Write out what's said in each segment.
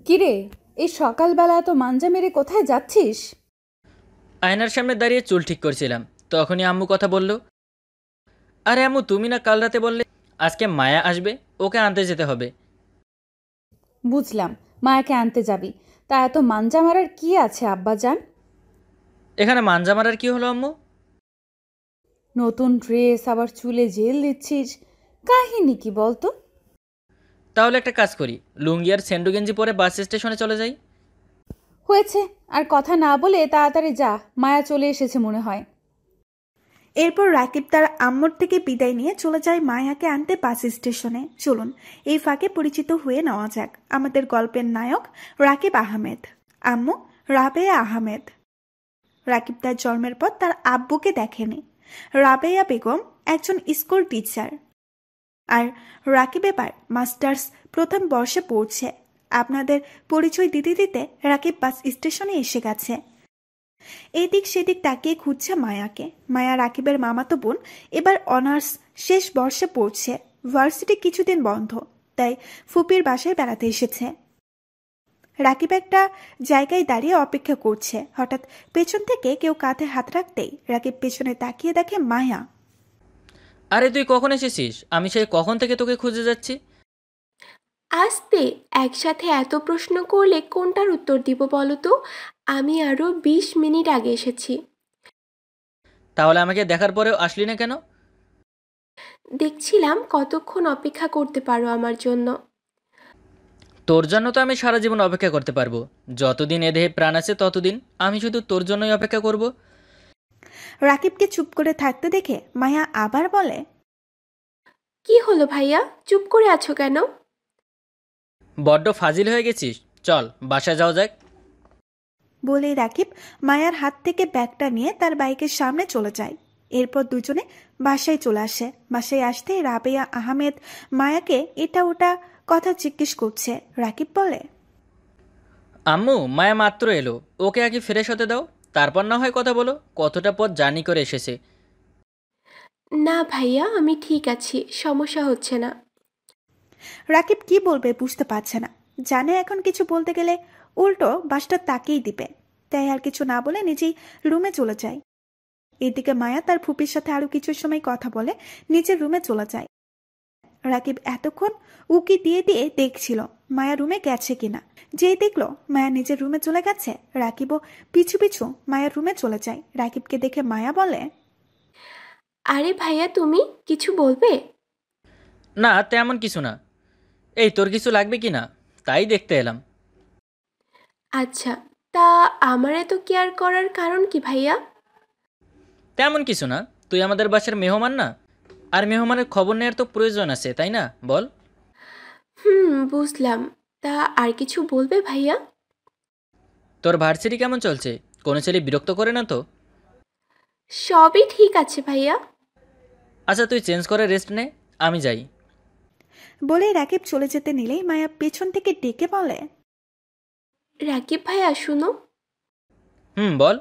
কিরে, এই সকালবেলা এত মাঞ্জা মেরে কোথায় যাচ্ছিস? আয়নার সামনে দাঁড়িয়ে চুল ঠিক করছিলাম, তখনই আম্মু কথা বলল। আরে আম্মু, তুমি না কাল রাতে বললে আজকে মায়া আসবে, ওকে আনতে যেতে হবে। বুঝলাম, মায়াকে আনতে যাবি। তা এত মাঞ্জা মারার কি আছে আব্বাজান? এখানে মাঞ্জা মারার কি হলো আম্মু? নতুন ড্রেস, আবার চুলে জেল দিচ্ছিস, কাহিনী কি বলতো? তাহলে একটা কাজ করি, লুঙ্গি আর সেন্ডু গেঞ্জি পরে বাস স্টেশনে চলে যাই। হয়েছে, আর কথা না বলে তাড়াতাড়ি যা, মায়া চলে এসেছে মনে হয়। এরপর রাকিব তার আম্মুর থেকে বিদায় নিয়ে চলে যায় মায়াকে আনতে বাস স্টেশনে। চলুন এই ফাঁকে পরিচিত হয়ে নেওয়া যাক আমাদের গল্পের নায়ক রাকিব আহমেদ, আম্মু রাবেয়া আহমেদ। রাকিব তার জন্মের পর তার আব্বুকে দেখেনি। রাবেয়া বেগম একজন স্কুল টিচার, আর রাকিব এবার মাস্টার্স প্রথম বর্ষে পড়ছে। আপনাদের পরিচয় দিতে দিতে রাকিব বাস স্টেশনে এসে গেছে। এদিক সেদিক তাকিয়ে খুঁজছে মায়াকে। মায়া রাকিবের মামাতো বোন, এবার অনার্স শেষ বর্ষে পড়ছে। ভার্সিটি কিছুদিন বন্ধ, তাই ফুপির বাসায় বেড়াতে এসেছে। রাকিব একটা জায়গায় দাঁড়িয়ে অপেক্ষা করছে। হঠাৎ পেছন থেকে কেউ কাঁধে হাত রাখতেই রাকিব পেছনে তাকিয়ে দেখে মায়া। আরে তুই কখন এসেছিস? আমি সেই কখন থেকে তোকে খুঁজে যাচ্ছি। আস্তে, একসাথে এত প্রশ্ন করলে কোনটার উত্তর দিব বলো তো? আমি আরও 20 মিনিট আগে এসেছি। তাহলে আমাকে দেখার পরেও আসলি না কেন? দেখছিলাম কতক্ষণ অপেক্ষা করতে পারো আমার জন্য। তোর জন্য তো আমি সারা জীবন অপেক্ষা করতে পারবো। যতদিন এ দেহে প্রাণ আছে ততদিন আমি শুধু তোর জন্যই অপেক্ষা করব। রাকিবকে চুপ করে থাকতে দেখে মায়া আবার বলে, কি হলো ভাইয়া, চুপ করে আছো কেন? বড্ড ফাজিল হয়ে গেছিস, চল বাসা যাওয়া যাক। বলেই রাকিব মায়ার হাত থেকে ব্যাগটা নিয়ে তার বাইকের সামনে চলে যায়। এরপর দুজনে বাসায় চলে আসে। বাসায় আসতে রাবেয়া আহমেদ মায়াকে এটা ওটা কথা জিজ্ঞেস করছে। রাকিব বলে, আম্মু, মায়া মাত্র এলো, ওকে আগে ফ্রেশ হতে দাও, তারপর না হয় কথা বলো। কতটা পথ জার্নি করে এসেছে। না ভাইয়া, আমি ঠিক আছি, সমস্যা হচ্ছে না। রাকিব কি বলবে বুঝতে পারছে না। জানে এখন কিছু বলতে গেলে উল্টো বাসটা তাকেই দিবে, তাই আর কিছু না বলে নিজেই রুমে চলে যায়। এদিকে মায়া তার ফুপির সাথে আরো কিছু সময় কথা বলে নিজের রুমে চলে যায়। রাকিব এতক্ষণ উকি দিয়ে দিয়ে দেখছিল মায়া রুমে গেছে কিনা। যেই দেখলো মায়া নিজের রুমে চলে গেছে, রাকিবও পিছু পিছু মায়ার রুমে চলে যায়। রাকিবকে দেখে মায়া বলে, আরে ভাইয়া, তুমি কিছু বলবে? না, তেমন কিছু না। এই, তোর কিছু লাগবে কি না তাই দেখতে এলাম। আচ্ছা, তা আমার এত কেয়ার করার কারণ কি ভাইয়া? তেমন কিছু না, তুই আমাদের বাসার মেহমান না, আর মেহমানের খবর নেওয়ার তো প্রয়োজন আছে, তাই না? বল। বুঝলাম। তা আর কিছু বলবে ভাইয়া? তোর ভার্সিটি কেমন চলছে? কোনো ছেলে বিরক্ত করে না তো? সবই ঠিক আছে ভাইয়া। আচ্ছা, তুই চেঞ্জ করে রেস্ট নে, আমি যাই। বলে রাকিব চলে যেতে নিলেই মায়া পেছন থেকে ডেকে বলে, রাকিব ভাইয়া শুনো, বল।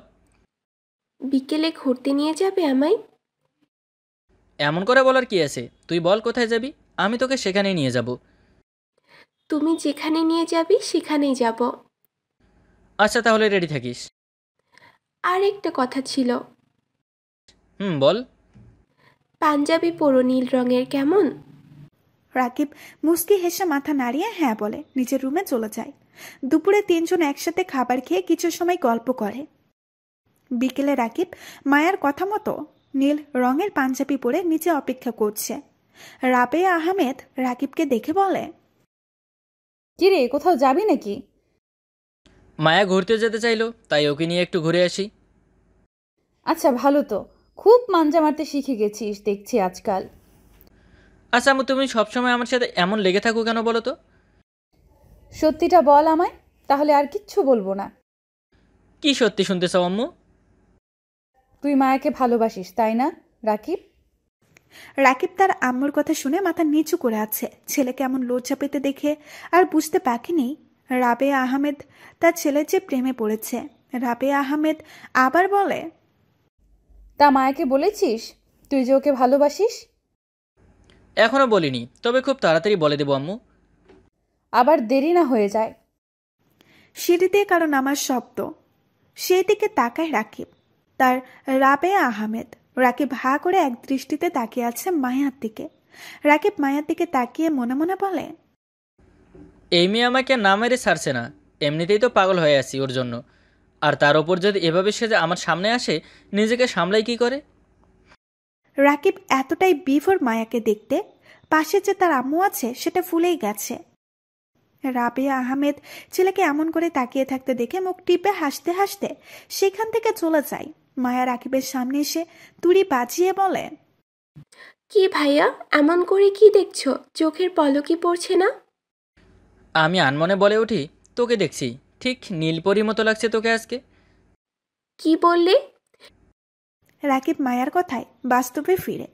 বিকেলে ঘুরতে নিয়ে যাবে আমায়? এমন করে বলার কি আছে, তুই বল কোথায় যাবি, আমি তোকে সেখানেই নিয়ে যাব। তুমি যেখানে নিয়ে যাবি সেখানেই যাব। আচ্ছা, তাহলে রেডি থাকিস। আর একটা কথা ছিল। বল। পাঞ্জাবি পরো নীল রঙের, কেমন? রাকিব মুস্কি হেসে মাথা নাড়িয়ে হ্যাঁ বলে নিজের রুমে চলে যায়। দুপুরে তিনজন একসাথে খাবার খেয়ে কিছু সময় গল্প করে। বিকেলে রাকিব মায়ার কথা মতো নীল রঙের পাঞ্জাবি পরে নিচে অপেক্ষা করছে। রাবেয়া আহমেদ রাকিবকে দেখে বলে, কিরে, কোথাও যাবি নাকি? মায়া ঘুরতে যেতে চাইলো, তাই ওকে নিয়ে একটু ঘুরে আসি। আচ্ছা, ভালো তো, খুব মাঞ্জা মারতে শিখে গেছিস দেখছি আজকাল। আচ্ছা আম্মু, তুমি সবসময় আমার সাথে এমন লেগে থাকো কেন বলো তো? সত্যিটা বল আমায়, তাহলে আর কিচ্ছু বলবো না। কি সত্যি শুনতে চাও আম্মু? তুই মায়াকে ভালোবাসিস, তাই না রাকিব? রাকিব তার আম্মুর কথা শুনে মাথা নিচু করে আছে। ছেলেকে এমন লজ্জা পেতে দেখে আর বুঝতে পারেনি রাবেয়া আহমেদ তার ছেলের যে প্রেমে পড়েছে। রাবেয়া আহমেদ আবার বলে, তা মায়াকে বলেছিস তুই যে ওকে ভালোবাসিস? এখনো বলিনি, তবে খুব তাড়াতাড়ি বলে দেবো আম্মু। আবার দেরি না হয়ে যায়। সিঁড়িতে কারো নামার শব্দ। সেই দিকে তাকায় রাকিব, তার রাবেয়া আহমেদ। রাকিব হা করে এক দৃষ্টিতে তাকিয়ে আছে মায়ার দিকে। রাকিব মায়ার দিকে তাকিয়ে মনে মনে বলে, এই মেয়ে আমাকে না মেরে ছাড়ছে না, এমনিতেই তো পাগল হয়ে আছি ওর জন্য। আর তার ওপর যদি এভাবে সে যে আমার সামনে আসে, নিজেকে সামলাই কি করে। রাকিব এতটাই বিভোর মায়াকে দেখতে, পাশে যে তার আম্মু আছে সেটা ভুলেই গেছে। রাবেয়া আহমেদ ছেলেকে এমন করে তাকিয়ে থাকতে দেখে মুখ টিপে হাসতে হাসতে সেখান থেকে চলে যায়। মায়া রাকিবের সামনে এসে তুড়ি বাজিয়ে বলে, কি ভাইয়া, এমন করে কি দেখছো? চোখের পলকই পড়ছে না? আমি আনমনে বলে উঠি, তোকে দেখছি, ঠিক নীলপরির মতো লাগছে তোকে আজকে। কি বললে? রাকিব মায়ার কথায় বাস্তবে ফিরে।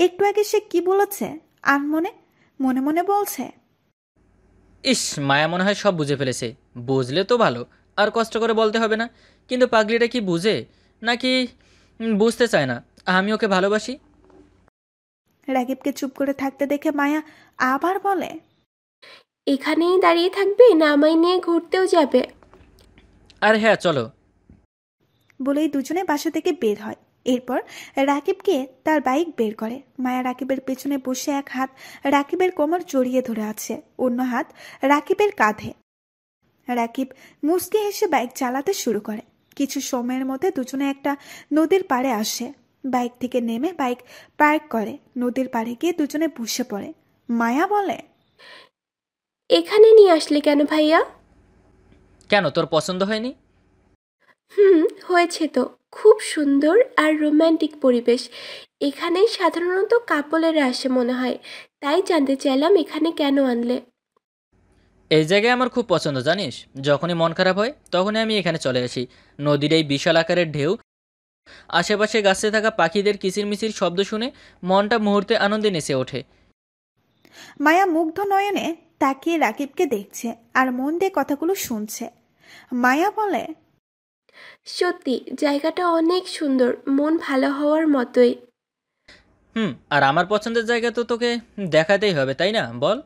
একটু আগে সে কি বলেছে আনমনে মনে মনে বলছে, ইস, মায়া মনে হয় সব বুঝে ফেলেছে। বুঝলে তো ভালো, আর কষ্ট করে বলতে হবে না। কিন্তু পাগলিটা কি বুঝে, নাকি বুঝতে চায় না আমি ওকে ভালোবাসি? রাকিবকে চুপ করে থাকতে দেখে মায়া আবার বলে, এখানেই দাঁড়িয়ে থাকবে না আমায় নিয়ে ঘুরতেও যাবে? আর হ্যাঁ, চলো। বলেই দুজনে বাসা থেকে বের হয়। এরপর রাকিবকে তার বাইক বের করে। মায়া রাকিবের পেছনে বসে এক হাত রাকিবের কোমর জড়িয়ে ধরে আছে, অন্য হাত রাকিবের কাঁধে। রাকিব মুচকি হেসে বাইক চালাতে শুরু করে। কিছু সময়ের মধ্যে দুজনে একটা নদীর পাড়ে আসে। বাইক থেকে নেমে বাইক পার্ক করে। নদীর পাড়ে গিয়ে দুজনে বসে পড়ে। মায়া বলে, এখানে নিয়ে আসলে কেন ভাইয়া? কেন, তোর পছন্দ হয়নি? হয়েছে তো। খুব সুন্দর আর রোমান্টিক পরিবেশ। এখানেই সাধারণত কাপলেরা আসে মনে হয়, তাই জানতে চাইলাম এখানে কেন আনলে। এই জায়গায় আমার খুব পছন্দ, জানিস। যখনই মন খারাপ হয় তখনই আমি এখানে চলে আসি। নদীর এই বিশাল আকারের ঢেউ, আশেপাশে গাছে থাকা পাখিদের কিচিরমিচির শব্দ শুনে মনটা মুহূর্তে আনন্দে নেচে ওঠে। মায়া মুগ্ধ নয়নে তাকিয়ে রাকিবকে দেখছে আর মন দিয়ে কথাগুলো শুনছে। মায়া বলে, সত্যি জায়গাটা অনেক সুন্দর, মন ভালো হওয়ার মতোই। আর আমার পছন্দের জায়গা তো তোকে দেখাতেই হবে, তাই না, বল?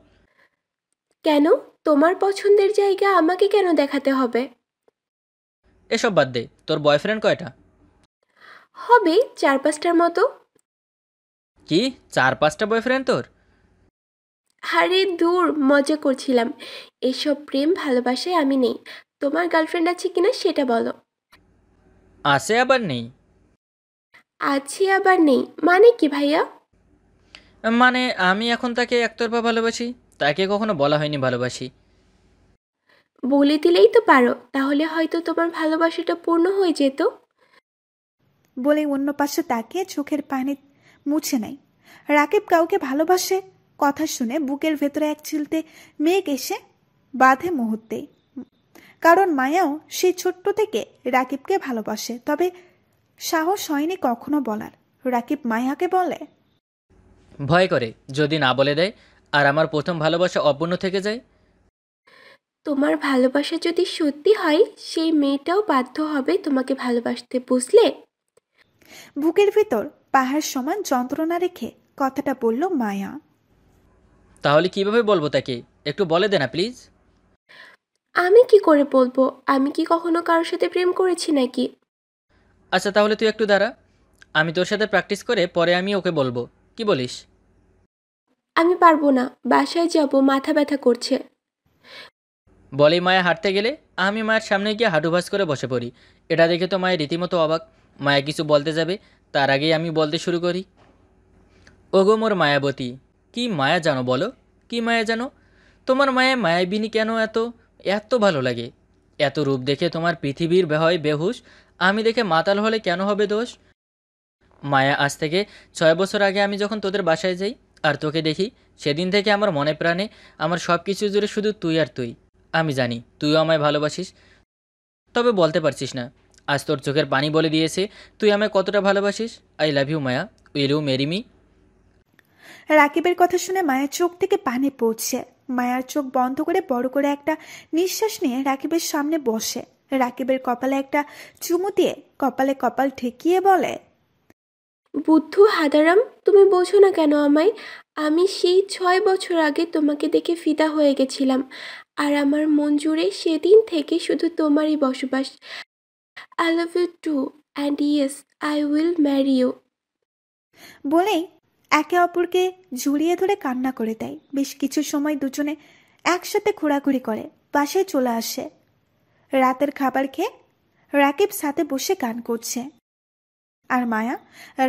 কেন? তোমার পছন্দের জায়গা আমাকে কেন দেখাতে হবে? এসব বাদ দে, তোর বয়ফ্রেন্ড কয়টা? হবে 4-5টার মতো। কি, 4-5টা বয়ফ্রেন্ড তোর? আরে দূর, মজা করছিলাম। এসব প্রেম ভালোবাসায় আমি নেই। তোমার গার্লফ্রেন্ড আছে কিনা সেটা বলো। আছে আবার নেই? আছে আবার নেই মানে কি ভাইয়া? মানে আমি এখন তাকে একতরফা ভালোবাসি, তাকে কখনো বলা হয়নি ভালোবাসি। বলে দিলেই তো পারো, তাহলে হয়তো তোমার ভালোবাসাটা পূর্ণ হয়ে যেত। বলে অন্য পাশে তাকিয়ে চোখের পানি মুছে নেয়। রাকিব কাউকে ভালোবাসে কথা শুনে বুকের ভেতরে এক চিলতে মেঘ এসে বাঁধে মুহূর্তেই। কারণ মায়াও সেই ছোট্ট থেকে রাকিবকে ভালোবাসে, তবে সাহস হয়নি কখনো বলার। রাকিব মায়াকে বলে, ভয় করে যদি না বলে দেয়, আর আমার প্রথম ভালোবাসা অপূর্ণ থেকে যায়। তোমার ভালোবাসা যদি সত্যি হয়, সেই মেয়েটাও বাধ্য হবে তোমাকে ভালোবাসতে, বুঝলে? বুকের ভেতর পাহাড় সমান যন্ত্রণা রেখে কথাটা বলল মায়া। তাহলে কিভাবে বলবো তাকে, একটু বলে দে না প্লিজ। আমি কি করে বলবো? আমি কি কখনো কারোর সাথে প্রেম করেছি নাকি? আচ্ছা তাহলে তুই একটু দাঁড়া, আমি তোর সাথে প্র্যাকটিস করে পরে আমি ওকে বলবো, কি বলিস? আমি পারবো না, বাসায় যাব, মাথা ব্যথা করছে। বলেই মায়া হাঁটতে গেলে আমি মায়ের সামনে গিয়ে হাঁটু ভাঁজ করে বসে পড়ি। এটা দেখে তো মায়ের রীতিমতো অবাক। মায়া কিছু বলতে যাবে, তার আগেই আমি বলতে শুরু করি, ওগো মোর মায়াবতী। কি মায়া জানো বলো, কি মায়া জানো? তোমার মায়ায় মায়াবিনী কেন এত এত ভালো লাগে? এত রূপ দেখে তোমার পৃথিবীর হয় বেহুশ, আমি দেখে মাতাল হলে কেন হবে দোষ? মায়া, আজ থেকে 6 বছর আগে আমি যখন তোদের বাসায় যাই আর তোকে দেখি, সেদিন থেকে আমার মনে প্রাণে আমার সব কিছু জুড়ে শুধু তুই আর তুই। আমি জানি তুইও আমায় ভালোবাসিস, তবে বলতে পারছিস না। আজ তোর চোখের পানি বলে দিয়েছে তুই আমায় কতটা ভালোবাসিস। I love you Maya, will you marry me? রাকিবের কথা শুনে মায়ের চোখ থেকে পানি পড়ছে। মায়ার চোখ বন্ধ করে বড় করে একটা নিঃশ্বাস নিয়ে রাকিবের সামনে বসে। রাকিবের কপালে একটা চুমু দিয়ে কপালে কপাল ঠেকিয়ে বলে, বুদ্ধু হাদারাম, তুমি বোঝো না কেন আমায়? আমি সেই 6 বছর আগে তোমাকে দেখে ফিদা হয়ে গেছিলাম। আর আমার মন জুড়ে সেদিন থেকে শুধু তোমারই বসবাস। I love you too and yes I will marry you. বলেই একে অপরকে জড়িয়ে ধরে কান্না করে দেয়। বেশ কিছু সময় দুজনে একসাথে ঘোরাঘুরি করে বাসায় চলে আসে। রাতের খাবার খেয়ে রাকিব সাথে বসে গান করছে আর মায়া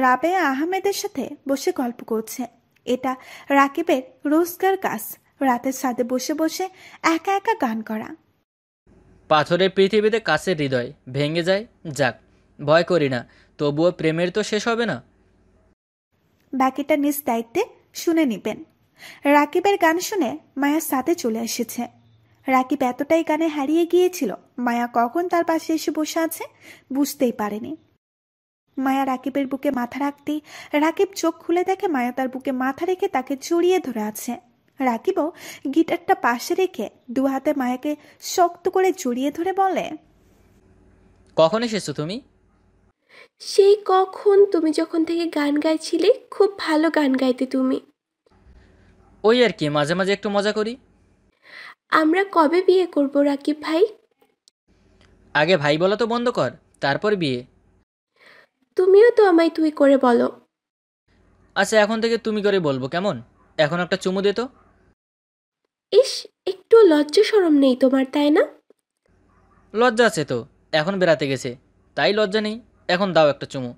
রাবেয়া আহমেদের সাথে বসে গল্প করছে। এটা রাকিবের রোজগার কাজ, রাতের সাথে বসে বসে একা একা গান করা। পাথরের পৃথিবীতে কাছের হৃদয় ভেঙে যায়, যাক, ভয় করি না, তবুও প্রেমের তো শেষ হবে না। বাকিটা নিজ দায়িত্বে শুনে নিবেন। রাকিবের গান শুনে মায়ার সাথে চলে এসেছে। রাকিব এতটাই গানে হারিয়ে গিয়েছিল, মায়া কখন তার পাশে এসে বসে আছে বুঝতেই পারেনি। মায়া রাকিবের বুকে মাথা রাখতেই রাকিব চোখ খুলে দেখে মায়া তার বুকে মাথা রেখে তাকে জড়িয়ে ধরে আছে। রাকিবও গিটারটা পাশে রেখে দু হাতে মায়াকে শক্ত করে জড়িয়ে ধরে বলে, কখন এসেছো তুমি? সেই কখন, তুমি যখন থেকে গান গাইছিলে। খুব ভালো গান গাইতে তুমি। ওই আর কি, মাঝে মাঝে একটু মজা করি। আমরা কবে বিয়ে করব রাকিব ভাই? আগে ভাই বলা তো বন্ধ কর, তারপর বিয়ে। তুমিও তো আমায় তুই করে বলো। আচ্ছা, এখন থেকে তুমি করে বলবো, কেমন? এখন একটা চুমু দে তো। ইস, একটু লজ্জা শরম নেই তোমার, তাই না? লজ্জা আছে তো, এখন বেড়াতে গেছে তাই লজ্জা নেই। এখন দাও একটা চুমু।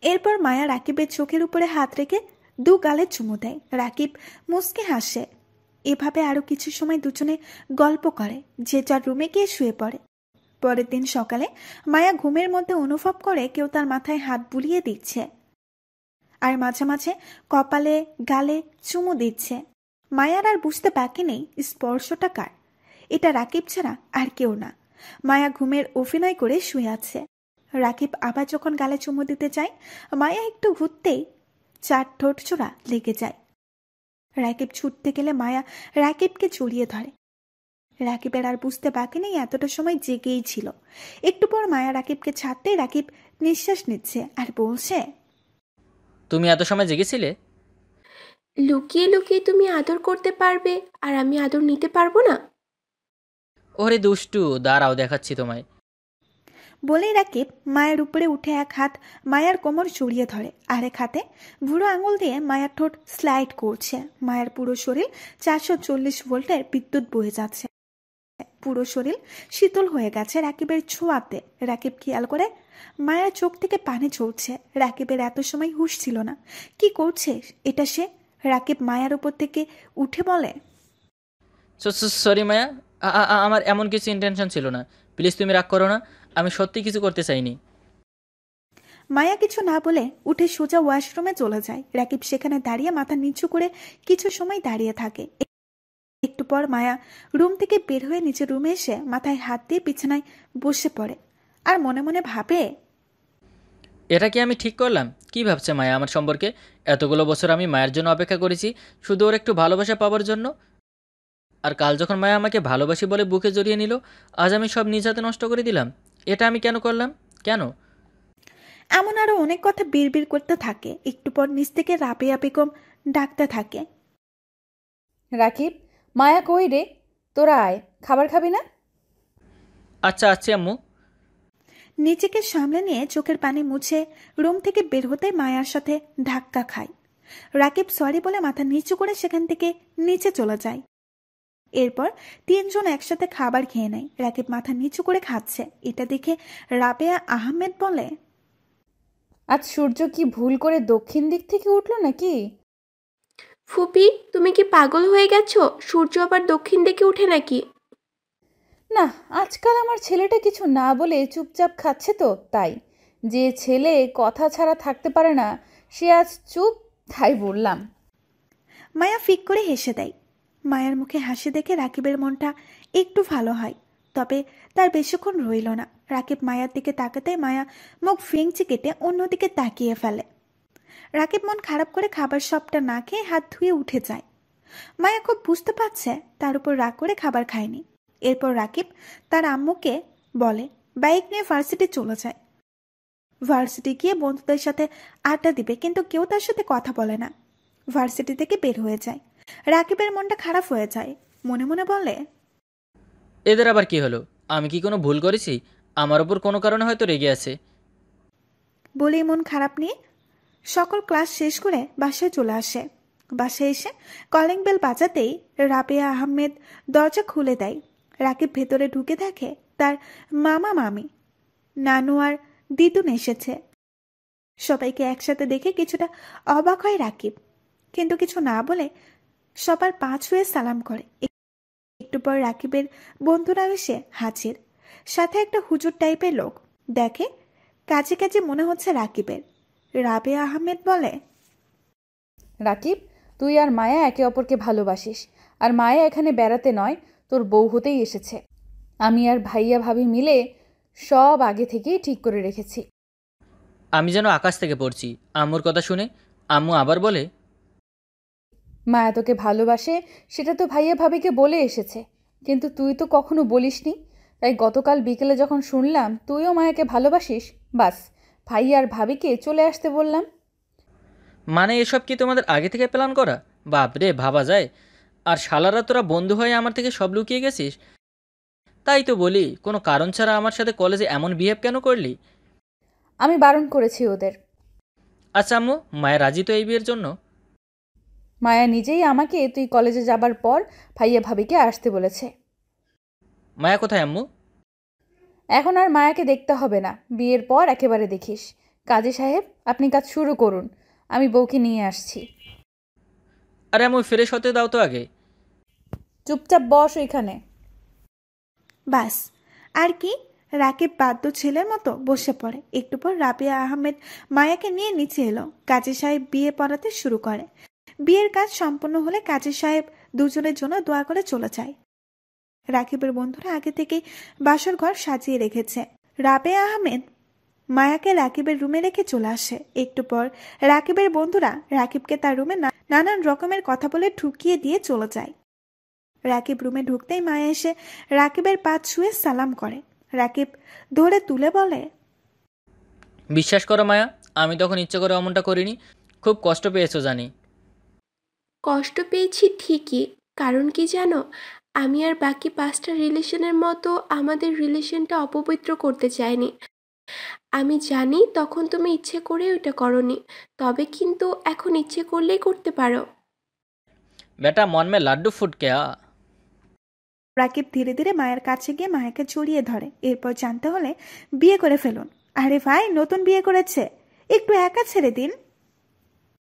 এরপর মায়া রাকিবের চোখের উপরে হাত রেখে দু গালে চুমু দেয়। রাকিব মুচকে হাসে। এভাবে আরো কিছু সময় দুজনে গল্প করে, যে যার রুমে গিয়ে শুয়ে পড়ে। পরের দিন সকালে মায়া ঘুমের মধ্যে অনুভব করে কেউ তার মাথায় হাত বুলিয়ে দিচ্ছে আর মাঝে মাঝে কপালে গালে চুমু দিচ্ছে। মায়ার আর বুঝতে বাকি নেই স্পর্শটা কার। এটা রাকিব ছাড়া আর কেউ না। মায়া ঘুমের অভিনয় করে শুয়ে আছে। রাকিব আবার যখন গালে চুমু দিতে চায়, মায়া একটু ঘুরতেই চার ঠোঁট চোরা লেগে যায়। রাকিব ছুটতে গেলে মায়া রাকিবকে জড়িয়ে ধরে। রাকিবের আর বুঝতে বাকি নেই এতটা সময় জেগেই ছিল। একটু পর মায়া রাকিবকে ছাড়তেই রাকিব নিঃশ্বাস নিচ্ছে আর বলছে, তুমি এত সময় জেগেছিলে? লুকিয়ে লুকিয়ে তুমি আদর করতে পারবে আর আমি আদর নিতে পারবো না? ওরে দুষ্টু, দাঁড়াও দেখাচ্ছি তোমায়। বলেই রাকিব মায়ের উপরে উঠে এক হাত মায়ার কোমর জড়িয়ে ধরে, আরেক হাতে বুড়ো আঙুল দিয়ে মায়ার ঠোঁট স্লাইড করছে। মায়ের পুরো শরীর 440 ভোল্টের বিদ্যুৎ বয়ে যাচ্ছে। পুরো শরীর শীতল হয়ে গেছে রাকিবের ছোঁয়াতে। রাকিব খেয়াল করে মায়ের চোখ থেকে পানি ঝরছে। রাকিবের এত সময় হুঁশ ছিল না। কি করছে এটা সে? রাকিব মায়ার উপর থেকে উঠে বলে, সরি মায়া, আমার এমন কিছু ইন্টেনশন ছিল না, প্লিজ তুমি রাগ করো না, আমি সত্যি কিছু করতে চাইনি। মায়া কিছু না বলে উঠে সোজা ওয়াশরুমে চলে যায়। রাকিব সেখানে দাঁড়িয়ে মাথা নিচু করে কিছু সময় দাঁড়িয়ে থাকে। একটু পর মায়া রুম থেকে বের হয়ে নিচে রুমে এসে মাথায় হাত দিয়ে বিছানায় বসে পড়ে আর মনে মনে ভাবে, এটা কি আমি ঠিক করলাম? কি ভাবছে মায়া আমার সম্পর্কে? এতগুলো বছর আমি মায়ের জন্য অপেক্ষা করেছি, শুধু ওর একটু ভালোবাসা পাওয়ার জন্য। আর কাল যখন মায়া আমাকে ভালোবাসি বলে বুকে জড়িয়ে নিল, আজ আমি সব নিজ হাতে নষ্ট করে দিলাম। এটা আমি কেন করলাম? কেন? এমন আরো অনেক কথা বিড়বিড় করতে থাকে। একটু পর নিচ থেকে রাবেয়া বেগম ডাকতে থাকে, রাকিব, মায়া কই রে? তোরা আয়, খাবার খাবি না? আচ্ছা আচ্ছা আম্মু। নিজেকে সামলে নিয়ে চোখের পানি মুছে রুম থেকে বের হতে মায়ার সাথে ধাক্কা খায়। রাকিব সরি বলে মাথা নিচু করে সেখান থেকে নিচে চলে যায়। এরপর তিনজন একসাথে খাবার খেয়ে নেয়। রাকিব মাথা নিচু করে খাচ্ছে। এটা দেখে রাবেয়া আহমেদ বলে, আজ সূর্য কি ভুল করে দক্ষিণ দিক থেকে উঠলো নাকি? ফুপি, তুমি কি পাগল হয়ে গেছো? সূর্য আবার দক্ষিণ দিকে উঠে নাকি? না, আজকাল আমার ছেলেটা কিছু না বলে চুপচাপ খাচ্ছে তো তাই। যে ছেলে কথা ছাড়া থাকতে পারে না সে আজ চুপ, তাই বললাম। মায়া ফিক করে হেসে দেয়। মায়ের মুখে হাসি দেখে রাকিবের মনটা একটু ভালো হয়, তবে তার বেশিক্ষণ রইল না। রাকিব মায়ার দিকে তাকাতে মায়া মুখ ফিংচি কেটে অন্যদিকে তাকিয়ে ফেলে। রাকিব মন খারাপ করে খাবার সবটা না খেয়ে হাত ধুয়ে উঠে যায়। মায়া খুব বুঝতে পারছে তার উপর রাগ করে খাবার খায়নি। এরপর রাকিব তার আম্মুকে বলে বাইক নিয়ে ভার্সিটি চলে যায়। ভার্সিটি গিয়ে বন্ধুদের সাথে আড্ডা দিবে, কিন্তু কেউ তার সাথে কথা বলে না। ভার্সিটি থেকে বের হয়ে যায়। রাকিবের মনটা খারাপ হয়ে যায়। মনে মনে বলে, এদের আবার কি হলো? আমি কি কোনো ভুল করেছি? আমার ওপর কোনো কারণে হয়তো রেগে আছে। বলেই মন খারাপ নিয়ে সকল ক্লাস শেষ করে বাসায় চলে আসে। বাসায় এসে কলিং বেল বাজাতেই রাবেয়া আহমেদ দরজা খুলে দেয়। রাকিব ভেতরে ঢুকে দেখে তার মামা মামি, নানু আর দিদুন এসেছে। সবাইকে একসাথে দেখে কিছুটা অবাক হয় রাকিব, কিন্তু কিছু না বলে সবার পা ছুঁয়ে সালাম করে। একটু পর রাকিবের বন্ধুরা এসে হাজির, সাথে একটা হুজুর টাইপের লোক। দেখে কাছে কাছে মনে হচ্ছে রাকিবের। রাবেয়া আহমেদ বলে, রাকিব, তুই আর মায়া একে অপরকে ভালোবাসিস, আর মায়া এখানে বেড়াতে নয়, তোর বউ হতেই এসেছে। আমি আর ভাইয়া ভাবি মিলে সব আগে থেকেই ঠিক করে রেখেছি। আমি যেন আকাশ থেকে পড়ছি আম্মুর কথা শুনে। আম্মু আবার বলে, মায়া তোকে ভালোবাসে সেটা তো ভাইয়া ভাবিকে বলে এসেছে, কিন্তু তুই তো কখনো বলিসনি। তাই গতকাল বিকেলে যখন শুনলাম তুইও মায়াকে ভালোবাসিস, বাস ভাইয়া আর ভাবিকে চলে আসতে বললাম। মানে এসব কি তোমাদের আগে থেকে প্ল্যান করা? বাপরে, ভাবা যায়। আর শালারা তোরা বন্ধু হয়ে আমার থেকে সব লুকিয়ে গেছিস। তাই তো বলি, কোনো কারণ ছাড়া আমার সাথে কলেজে এমন বিহেভ কেন করলি? আমি বারণ করেছি ওদের। আচ্ছা আম্মু, মায়া রাজি তো এই বিয়ের জন্য? মায়া নিজেই আমাকে তুই কলেজে যাবার পর ভাইয়া ভাবিকে আসতে বলেছে। মায়া কোথায় আম্মু? এখন আর মায়াকে দেখতে হবে না, বিয়ের পর একেবারে দেখিস। কাজী সাহেব, আপনি কাজ শুরু করুন, আমি বউকে নিয়ে আসছি। আরে আম্মু, ফ্রেশ হতে দাও তো আগে। চুপচাপ বস ওইখানে। বাস আর কি, রাকিব বাদ্য ছেলের মতো বসে পড়ে। একটু পর রাবেয়া আহমেদ মায়াকে নিয়ে নিচে এলো। কাজী সাহেব বিয়ে পড়াতে শুরু করে। বিয়ের কাজ সম্পন্ন হলে কাজী সাহেব দুজনের জন্য দোয়া করে চলে যায়। রাকিবের বন্ধুরা আগে থেকেই বাসর ঘর সাজিয়ে রেখেছে। রাবেয়া আহমেদ মায়াকে রাকিবের রুমে রেখে চলে আসে। একটু পর রাকিবের বন্ধুরা রাকিবকে তার রুমে নানান রকমের কথা বলে ঢুকিয়ে দিয়ে চলে যায়। রাকিব রুমে ঢুকতেই মায়া এসে রাকিবের পা ছুঁয়ে সালাম করে। রাকিব ধরে তুলে বলে, বিশ্বাস করো মায়া, আমি তখন ইচ্ছে করে অমনটা করিনি। খুব কষ্ট পেয়েছো জানি। কষ্ট পেয়েছি ঠিকই, কারণ কি জানো, আমি আর বাকি 5টা রিলেশনের মতো আমাদের রিলেশনটা অপবিত্র করতে চাইনি। আমি জানি তখন তুমি ইচ্ছে করে ওইটা করনি, তবে কিন্তু এখন ইচ্ছে করলেই করতে পারো। বেটা মন মে লাড্ডু ফুট কেয়া। রাকিব ধীরে ধীরে মায়ের কাছে গিয়ে মায়াকে জড়িয়ে ধরে। এরপর জানতে হলে বিয়ে করে ফেলুন। আরে ভাই, নতুন বিয়ে করেছে, একটু একা ছেড়ে দিন।